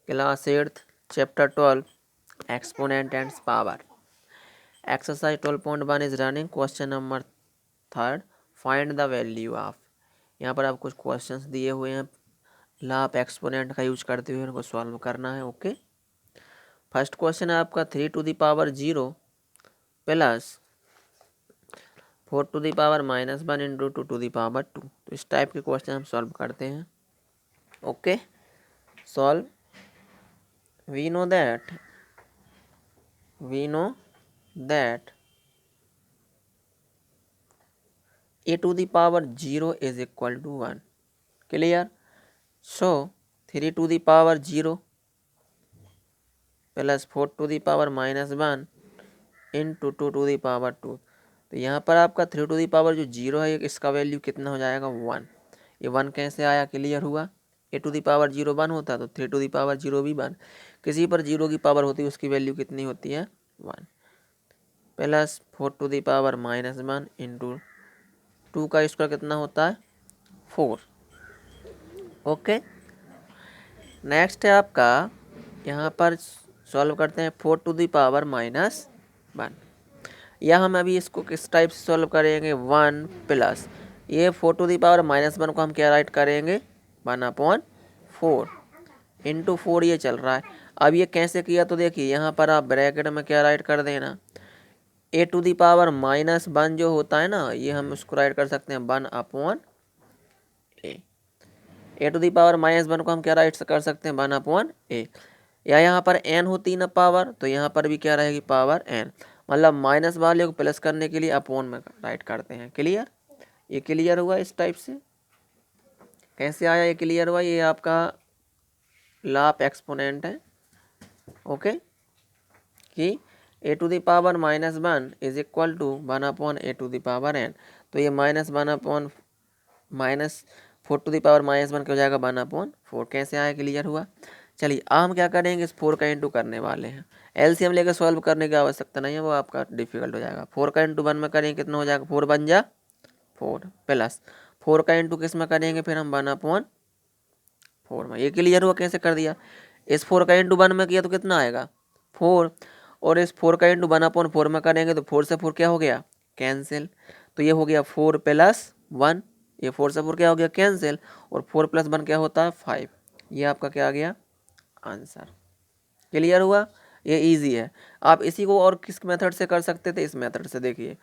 Class 8th chapter 12 exponent and power exercise 12.1 is running question number 3 find the value of. यहाँ पर आप कुछ questions दिए हुए हैं, लाप एक्सपोनेंट का यूज करते हुए उनको सॉल्व करना है। ओके, फर्स्ट क्वेश्चन है आपका 3 to the power 0 plus 4 to the power -1 into 2 to the power 2। तो इस टाइप के क्वेश्चन हम सॉल्व करते हैं। Okay, solve. we know that a to the power 0 is equal to 1. Clear? So 3 to the power 0 plus 4 to the power -1 into 2 to the power 2। तो यहाँ पर आपका 3 टू दी पावर जो 0 है इसका वैल्यू कितना हो जाएगा 1। ये 1 कैसे आया? क्लियर हुआ। ए टू दी पावर 0 1 होता है तो 3 टू दी पावर 0 भी 1। किसी पर 0 की पावर होती है उसकी वैल्यू कितनी होती है 1। Plus 4 to the power -1 into 2 का स्क्वायर कितना होता है 4। ओके, नेक्स्ट है आपका, यहाँ पर सॉल्व करते हैं 4 टू दी पावर -1। या हम अभी इसको किस टाइप से सॉल्व करेंगे 1 प्लस ये 4 टू दी पावर -1 को हम क्या राइट करेंगे 1/4 इंटू 4 ये चल रहा है। अब ये कैसे किया तो देखिए यहाँ पर आप ब्रैकेट में क्या राइट कर देना ए टू दी पावर -1 जो होता है ना ये हम उसको राइट कर सकते हैं 1/a। A to the power -1 को हम क्या राइट कर सकते हैं 1/a। या यहाँ पर n होती ना पावर तो यहाँ पर भी क्या रहेगी पावर n, मतलब माइनस वाले को प्लस करने के लिए अपॉन में राइट करते हैं। क्लियर? ये क्लियर हुआ। इस टाइप से कैसे आया ये क्लियर हुआ। ये आपका लाप एक्सपोनेंट है। ओके, कि a to the power -1 is equal to 1/a to the power n। तो ये -4 टू दी पावर -1 क्या हो जाएगा 1/4। कैसे आया क्लियर हुआ। चलिए अब हम क्या करेंगे इस 4 का इंटू करने वाले हैं। एलसीएम लेकर सॉल्व करने की आवश्यकता नहीं है, वो आपका डिफिकल्ट हो जाएगा। 4 का इंटू 1 में करेंगे कितना हो जाएगा 4 बन जा 4 प्लस 4 का इंटू किस में करेंगे फिर हम 1/4 में। ये क्लियर हुआ कैसे कर दिया। इस 4 का इंटू 1 में किया तो कितना आएगा 4, और इस 4 का इंटू 1/4 में करेंगे तो 4 से 4 क्या हो गया कैंसिल। तो ये हो गया 4 + 1, ये 4 से 4 क्या हो गया कैंसिल, और 4 + 1 क्या होता है 5। ये आपका क्या आ गया आंसर। क्लियर हुआ। ये इजी है। आप इसी को और किस मेथड से कर सकते थे, इस मेथड से। देखिए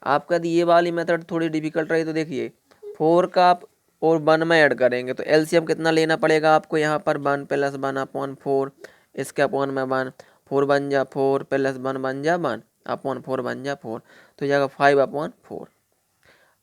आपका ये वाली मेथड थोड़ी डिफिकल्ट रही तो देखिए 4 का आप और 1 में ऐड करेंगे तो एलसीएम कितना लेना पड़ेगा आपको यहाँ पर 1 + 1/4 इसके अपॉन में 1, 4 बन जा 4 + 1 बन जा 1/4 बन जा 4, तो जाएगा 5/4।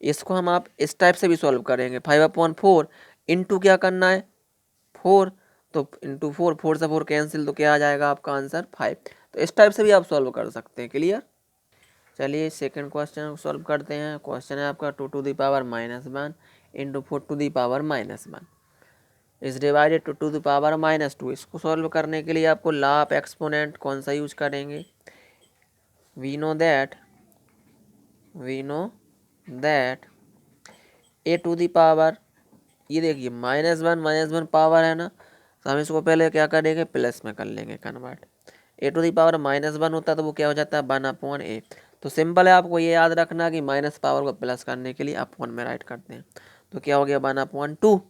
इसको हम आप इस टाइप से भी सॉल्व करेंगे 5/4 इंटू क्या करना है 4, तो इंटू 4, 4 से 4 कैंसिल तो क्या आ जाएगा आपका आंसर 5। तो इस टाइप से भी आप सॉल्व कर सकते हैं। क्लियर। चलिए सेकंड क्वेश्चन सॉल्व करते हैं। क्वेश्चन है आपका 2 to the power -1 into 4 to the power -1 is divided to the power -2। इसको सॉल्व करने के लिए आपको लाप एक्सपोनेंट कौन सा यूज करेंगे। We know that a to the power, ये देखिए -1 पावर है ना, तो हम इसको पहले क्या करेंगे प्लस में कर लेंगे convert. A to the power -1 होता है तो वो क्या हो जाता है 1/a। तो सिंपल है, आपको ये याद रखना कि माइनस पावर को प्लस करने के लिए अपॉन में राइट करते हैं। तो क्या हो गया 1/2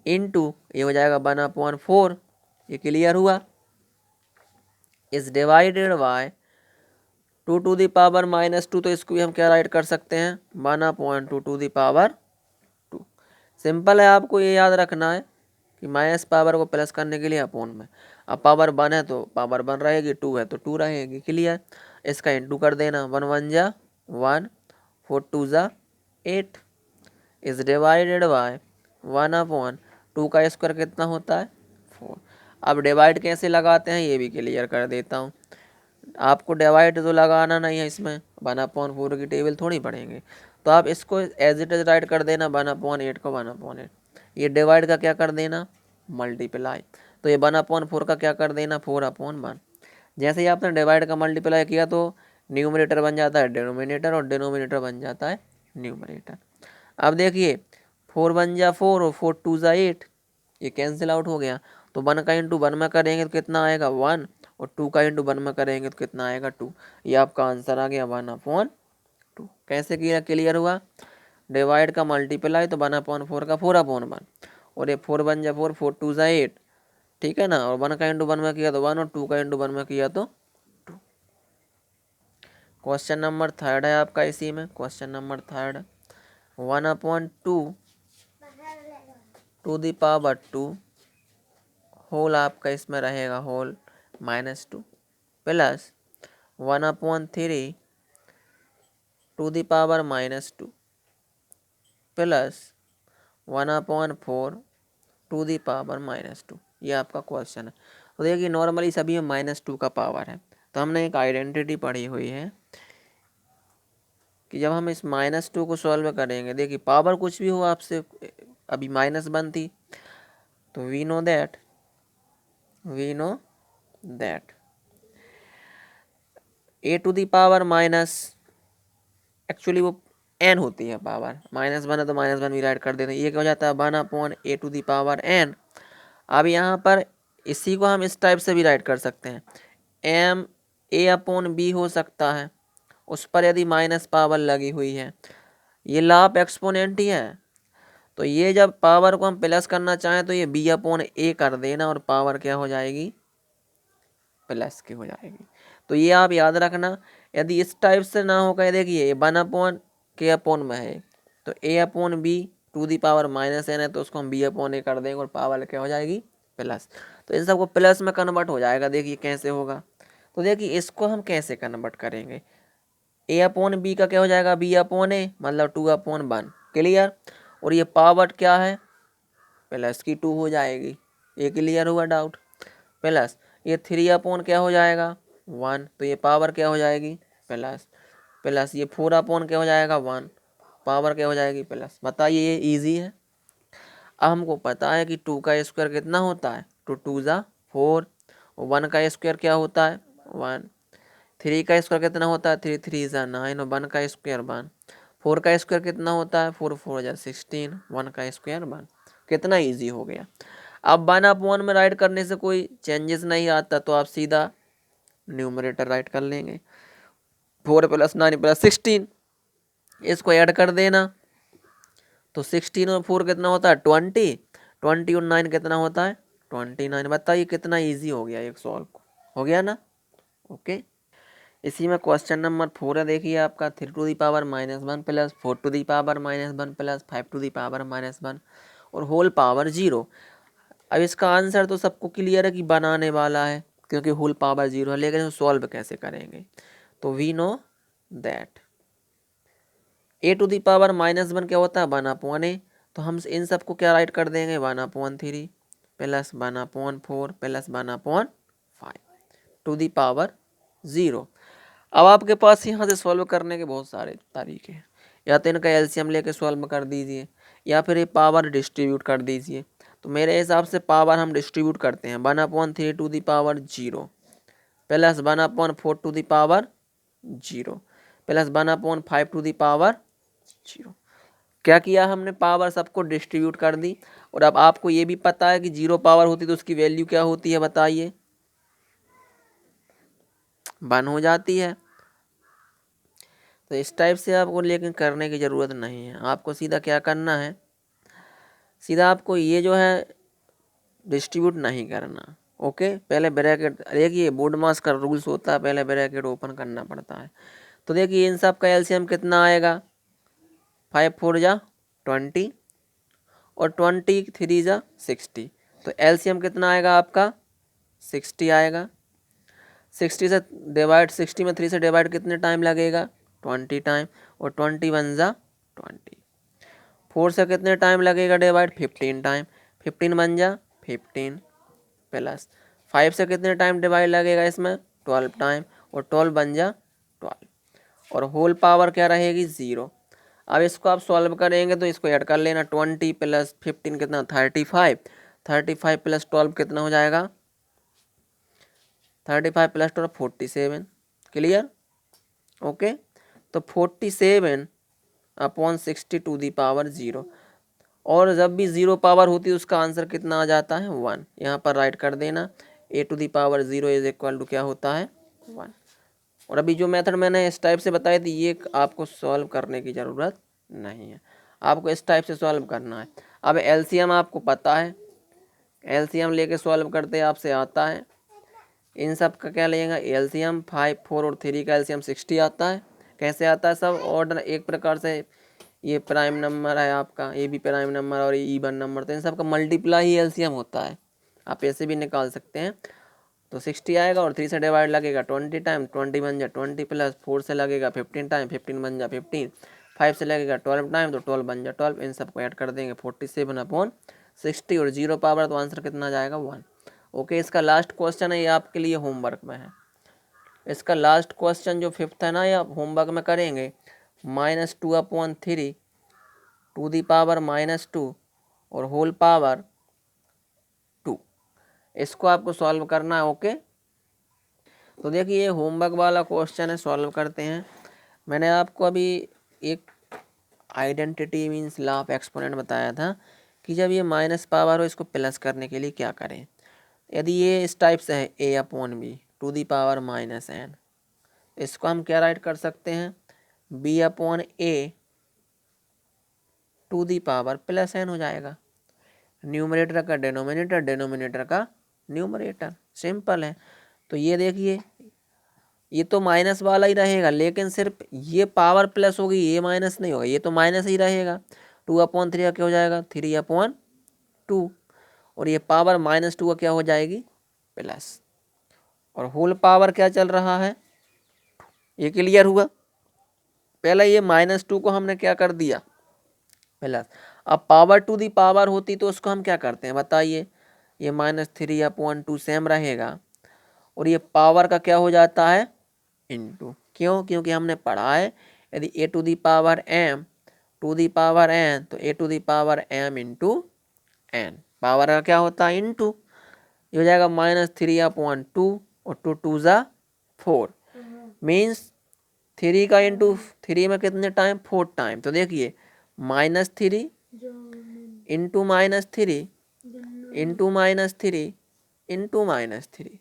इंटू ये हो जाएगा 1/4। ये क्लियर हुआ। इस divided by 2 to the power -2, तो इसको भी हम क्या राइट कर सकते हैं 1/2 टू दी पावर 2। सिंपल है, आपको ये याद रखना है कि माइनस पावर को प्लस करने के लिए अपॉन में। अब पावर 1 है तो पावर 1 रहेगी, 2 है तो 2 रहेगी। क्लियर। इसका इंटू कर देना 1 1 जा 1, 4 2 जा 8 इज डिवाइडेड बाय 1/2 का स्क्वायर कितना होता है 4। अब डिवाइड कैसे लगाते हैं ये भी क्लियर कर देता हूँ। आपको डिवाइड तो लगाना नहीं है इसमें, 1/4 की टेबल थोड़ी पढ़ेंगे, तो आप इसको एज इट इज राइट कर देना 1/8 को 1/8। ये डिवाइड का क्या कर देना मल्टीप्लाई, तो ये 1/4 का क्या कर देना 4/1। जैसे ही आपने डिवाइड का मल्टीप्लाई किया तो न्यूमरेटर बन जाता है डिनोमिनेटर और डिनोमिनेटर बन जाता है न्यूमरेटर। अब देखिए 4 बन जा 4 और 4 2 जा 8, ये कैंसिल आउट हो गया। तो 1 का इंटू 1 में करेंगे तो कितना आएगा 1, और 2 का इंटू 1 में करेंगे तो कितना आएगा 2। ये आपका आंसर आ गया 1/2। कैसे किया, क्लियर हुआ। डिवाइड का मल्टीप्लाई तो 1/4 का 4/1, और ये 4 1 जा 4, 4 2 जा 8, ठीक है ना। और 1 का इंटू 1 में किया तो 1, और 2 का इंटू 1 में किया तो 2। क्वेश्चन नंबर 3 है आपका इसी में। Question number 3, 1/2 to the power 2 whole आपका इसमें रहेगा whole -2 plus 1/3 to the power -2 plus 1/4 to the power -2। ये आपका क्वेश्चन है। तो देखिए नॉर्मली सभी में -2 का पावर है, तो हमने एक आइडेंटिटी पढ़ी हुई है कि जब हम इस -2 को सॉल्व करेंगे, देखिए पावर कुछ भी हो आपसे, अभी -1 थी, तो we know that a to the power minus, actually वो n होती है पावर, -1 है तो -1 भी राइट कर देते हैं। ये क्या हो जाता है 1/a⁴n। अब यहाँ पर इसी को हम इस टाइप से भी राइट कर सकते हैं, ma/b हो सकता है, उस पर यदि माइनस पावर लगी हुई है, ये लॉ ऑफ एक्सपोनेंट ही है। तो ये जब पावर को हम प्लस करना चाहें तो ये b/a कर देना, और पावर क्या हो जाएगी प्लस की हो जाएगी। तो ये आप याद रखना। यदि इस टाइप से ना होगा, देखिए 1/k में है, तो a/b to the power -n है, तो उसको हम b/a कर देंगे, और पावर क्या हो जाएगी प्लस। तो इन सबको प्लस में कन्वर्ट हो जाएगा। देखिए कैसे होगा, तो देखिए इसको हम कैसे कन्वर्ट करेंगे, a/b का क्या हो जाएगा b/a, मतलब 2/1। क्लियर। और ये पावर क्या है प्लस की 2 हो जाएगी। ये क्लियर हुआ डाउट। प्लस ये 3/, क्या हो जाएगा 1, तो ये पावर क्या हो जाएगी प्लस। प्लस ये 4/, क्या हो जाएगा 1, पावर क्या हो जाएगी प्लस। बताइए ये इजी है। अब हमको पता है कि 2 का स्क्वायर कितना होता है, 2 2 जा 4, 1 का स्क्वायर क्या होता है 1, 3 का स्क्वायर कितना होता है 3 3 जा 9, और 1 का स्क्वायर 1, 4 का स्क्वायर कितना होता है 4 4 जा 16, 1 का स्क्वायर 1। कितना इजी हो गया। अब 1/1 में राइट करने से कोई चेंजेस नहीं आता, तो आप सीधा न्यूमरेटर राइट कर लेंगे, 4 + 9 + 16, इसको ऐड कर देना, तो 16 और 4 कितना होता है 20, 20 और 9 कितना होता है 29। बताइए कितना इजी हो गया, एक सॉल्व हो गया ना। ओके। इसी में क्वेश्चन नंबर 4 है, देखिए आपका 3 to the power -1 plus 4 to the power -1 plus 5 to the power -1 और होल पावर 0। अब इसका आंसर तो सबको क्लियर है कि बनाने वाला है, क्योंकि होल पावर 0 है, लेकिन सॉल्व कैसे करेंगे। तो we know that a to the power -1 क्या होता है 1/a, तो हम इन सबको क्या राइट कर देंगे 1/3 plus 1/4 plus 1/5 to the power 0। अब आपके पास यहाँ से सॉल्व करने के बहुत सारे तरीके हैं, या तो इनका एलसीएम लेके सॉल्व कर दीजिए, या फिर ये पावर डिस्ट्रीब्यूट कर दीजिए। तो मेरे हिसाब से पावर हम डिस्ट्रीब्यूट करते हैं, 1/3 to the power 0 plus 1/4 to the power 0 plus 1/5 to the power 0। क्या किया हमने, पावर सबको डिस्ट्रीब्यूट कर दी। और अब आपको ये भी पता है कि 0 पावर होती तो उसकी वैल्यू क्या होती है, बताइए 1 हो जाती है। तो इस टाइप से आपको लेकिन करने की ज़रूरत नहीं है, आपको सीधा क्या करना है, सीधा आपको ये जो है डिस्ट्रीब्यूट नहीं करना। ओके, पहले ब्रैकेट, देखिए बोर्ड मास का रूल्स होता है, पहले ब्रैकेट ओपन करना पड़ता है। तो देखिए इन सब का एलसीएम कितना आएगा, 5 4 जा 20 और 20 3 जा 60, तो एलसीएम कितना आएगा आपका 60 आएगा। 60 से डिवाइड, 60 में 3 से डिवाइड कितने टाइम लगेगा 20 टाइम, और 20 1 जा 20, 4 से कितने टाइम लगेगा डिवाइड 15 टाइम, 15 1 जा 15 प्लस 5 से कितने टाइम डिवाइड लगेगा इसमें 12 टाइम, और 12 बन जा 12, और होल पावर क्या रहेगी 0। अब इसको आप सॉल्व करेंगे तो इसको ऐड कर लेना, 20 + 15 कितना 35, 35 + 12 कितना हो जाएगा 35 + 12 47। क्लियर। ओके, तो 47/60 टू दी पावर 0, और जब भी 0 पावर होती है उसका आंसर कितना आ जाता है 1। यहाँ पर राइट कर देना a⁻0 इज इक्वल टू क्या होता है 1। और अभी जो मेथड मैंने इस टाइप से बताई थी ये आपको सॉल्व करने की ज़रूरत नहीं है, आपको इस टाइप से सॉल्व करना है। अब एलसीएम आपको पता है, एलसीएम लेके सॉल्व करते आपसे आता है। इन सब का क्या लेगा एलसीएम 5, 4 और 3 का एलसीएम 60 आता है। कैसे आता है सब ऑर्डर एक प्रकार से, ये प्राइम नंबर है आपका, ये भी प्राइम नंबर और ये इवन नंबर, तो इन सब का मल्टीप्लाई ही एलसीएम होता है। आप ऐसे भी निकाल सकते हैं। तो 60 आएगा और 3 से डिवाइड लगेगा 20 टाइम, 20 बन जा 20 प्लस 4 से लगेगा 15 टाइम, 15 बन जा 15, 5 से लगेगा 12 टाइम तो 12 बन जा 12। इन सबको ऐड कर देंगे 47/60 और 0 पावर तो आंसर कितना जाएगा 1। ओके, इसका लास्ट क्वेश्चन है ये आपके लिए होमवर्क में है। इसका लास्ट क्वेश्चन जो 5th है ना ये होमवर्क में करेंगे। -2/3 टू दी पावर -2 और होल पावर 2, इसको आपको सॉल्व करना है। ओके, तो देखिए ये होमवर्क वाला क्वेश्चन है, सॉल्व करते हैं। मैंने आपको अभी एक identity means law of exponent बताया था कि जब ये माइनस पावर हो इसको प्लस करने के लिए क्या करें। यदि ये इस टाइप से है a/b to the power -n, इसको हम क्या राइट कर सकते हैं b/a to the power +n हो जाएगा। न्यूमरेटर का डेनोमिनेटर, डेनोमिनेटर का न्यूमरेटर, सिंपल है। तो ये देखिए ये तो माइनस वाला ही रहेगा, लेकिन सिर्फ ये पावर प्लस होगी, ये माइनस नहीं होगा, ये तो माइनस ही रहेगा। 2/3 का क्या हो जाएगा 3/2 और ये पावर -2 का क्या हो जाएगी प्लस, और होल पावर क्या चल रहा है, ये क्लियर हुआ। पहले ये -2 को हमने क्या कर दिया प्लस। अब पावर टू दी पावर होती तो उसको हम क्या करते हैं बताइए, ये -3/2 सेम रहेगा और ये पावर का क्या हो जाता है इनटू। क्यों, क्योंकि हमने पढ़ा है यदि a to the power m to the power n तो a to the power m into n, power का क्या होता है इनटू। ये हो जाएगा -3/2 और 2 2 ज़ा 4 मीन्स 3 का इंटू 3 में कितने टाइम 4 टाइम। तो देखिए -3 into -3 into -3 into -3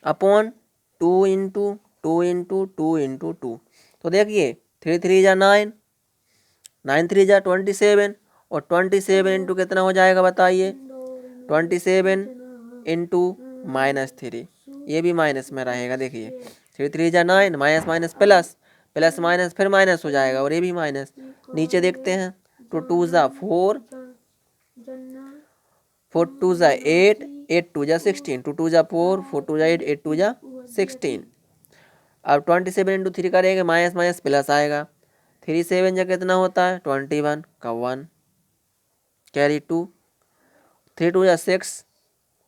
upon 2 into 2 into 2 into 2। तो देखिए 3 3 जा 9, 9 3 जा 27 और 27 इंटू कितना हो जाएगा बताइए 27 इंटू -3, ये भी माइनस में रहेगा। देखिए 3 3 जा 9, minus minus plus, plus minus फिर माइनस हो जाएगा और ये भी माइनस। नीचे देखते हैं 2 2 ज़ा 4, 4 2 ज़ा 8, 8 2 ज़ा 16, 2 2 ज़ा 4, 4 2 ज़ा 8, 8 2 ज़ा 16। अब 27 इंटू 3 करेंगे माइनस माइनस प्लस आएगा, 3 7 जा कितना होता है 21 का 1 कैरी 2, 3 2 जा 6,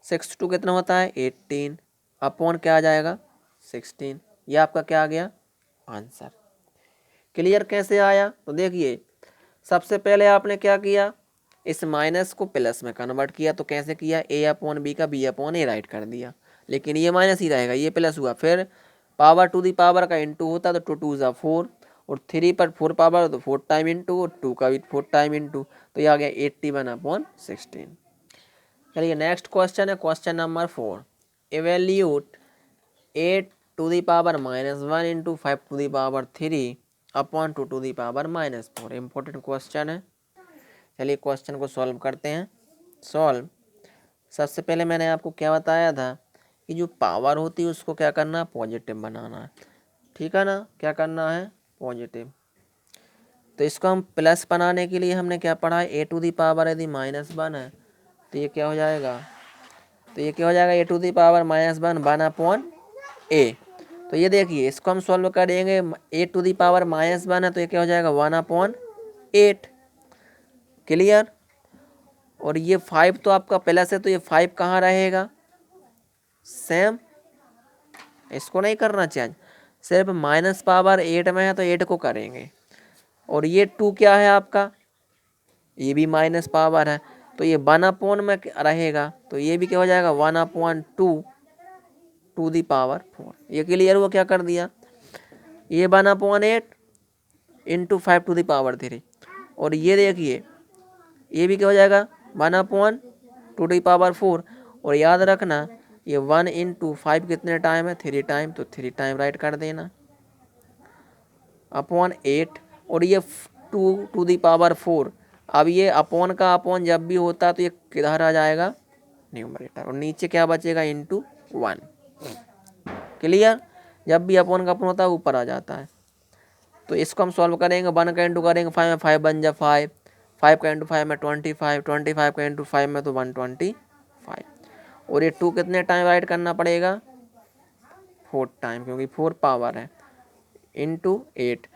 6 2 कितना होता है 18 अपॉन क्या आ जाएगा 16। ये आपका क्या आ गया आंसर। क्लियर कैसे आया, तो देखिए सबसे पहले आपने क्या किया इस माइनस को प्लस में कन्वर्ट किया। तो कैसे किया a/b का b/a राइट कर दिया, लेकिन ये माइनस ही रहेगा, ये प्लस हुआ। फिर पावर टू दी पावर का इंटू होता तो 2 2 ज़ा 4 और 3 पर 4 पावर तो 4 टाइम इंटू और 2 का भी 4 टाइम इंटू, तो ये आ गया 81/16। चलिए नेक्स्ट क्वेश्चन है question number 4। Evaluate 8 to the power -1 into 5 to the power 3 upon 2 to the power -4। Important question है। चलिए क्वेश्चन को सॉल्व करते हैं। सॉल्व, सबसे पहले मैंने आपको क्या बताया था कि जो पावर होती है उसको क्या करना है पॉजिटिव बनाना है, ठीक है ना, क्या करना है पॉजिटिव। तो इसको हम प्लस बनाने के लिए हमने क्या पढ़ा है a टू दी पावर यदि -1 है तो ये क्या हो जाएगा, तो ये क्या हो जाएगा a to the power -1/a। तो ये देखिए इसको हम सॉल्व करेंगे, a टू दी पावर -1 है तो ये क्या हो जाएगा 1/8। क्लियर। और ये 5 तो आपका प्लस है तो ये 5 कहाँ रहेगा सेम, इसको नहीं करना चेंज, सिर्फ -8 में है तो 8 को करेंगे। और ये 2 क्या है आपका, ये भी माइनस पावर है तो ये 1/, में रहेगा तो ये भी क्या हो जाएगा 1/2 टू दी पावर 4। ये क्लियर हुआ, क्या कर दिया ये 1/8 इंटू 5 टू दी पावर 3 और ये देखिए ये भी क्या हो जाएगा 1/2^4। और याद रखना ये 1 × 5 कितने टाइम है 3 टाइम, तो 3 टाइम राइट कर देना अपॉन 8। और ये 2^4। अब ये अपॉन का अपॉन जब भी होता है तो ये किधर आ जाएगा न्यूमरेटर, और नीचे क्या बचेगा इंटू 1। क्लियर, जब भी अपॉन का अपॉन होता है ऊपर आ जाता है। तो इसको हम सॉल्व करेंगे 1 का इंटू करेंगे 5 में 5 बन जा 5, 5 का इंटू 5 में 25, 25 का इंटू 5 में तो 125। और ये 2 कितने टाइम राइट करना पड़ेगा 4 टाइम, क्योंकि 4 पावर है, इंटू 8,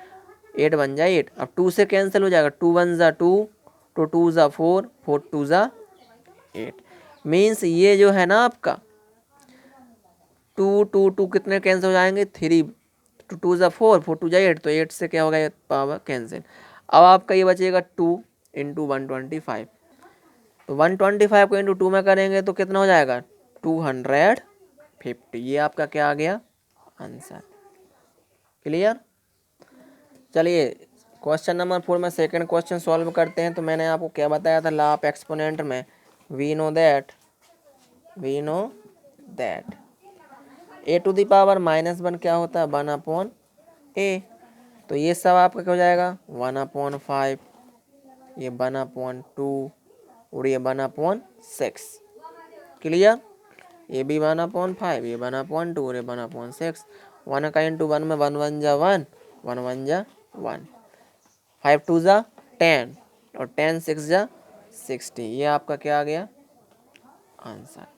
8 बन जाए 8। अब 2 से कैंसिल हो जाएगा, 2 1 ज़ा 2, 2 2 ज़ा 4, 4 2 ज़ा 8। मीन्स ये जो है ना आपका 2 2 2 कितने कैंसिल हो जाएंगे 3, 2 2 ज़ा 4, 4 2 ज़ा 8, तो 8 से क्या होगा ये पावर कैंसिल। अब आपका ये बचेगा 2 × 125। तो 125 को इंटू 2 में करेंगे तो कितना हो जाएगा 250। ये आपका क्या आ गया आंसर। क्लियर। चलिए क्वेश्चन नंबर 4 में सेकंड क्वेश्चन सॉल्व करते हैं। तो मैंने आपको क्या बताया था लॉ ऑफ एक्सपोनेंट में, वी नो दैट a⁻−1 क्या होता है 1/a। तो ये सब आपका क्या हो जाएगा 1/5, ये 1/2 और ये 1/6। क्लियर, ये भी 1/5, ये 1/2 और ये 1/6। 1 का इंटू 1 में 1 1 जा 1, 1 1 जा 1, 5 2 जा 10 और 10 6 जा 60। ये आपका क्या आ गया आंसर।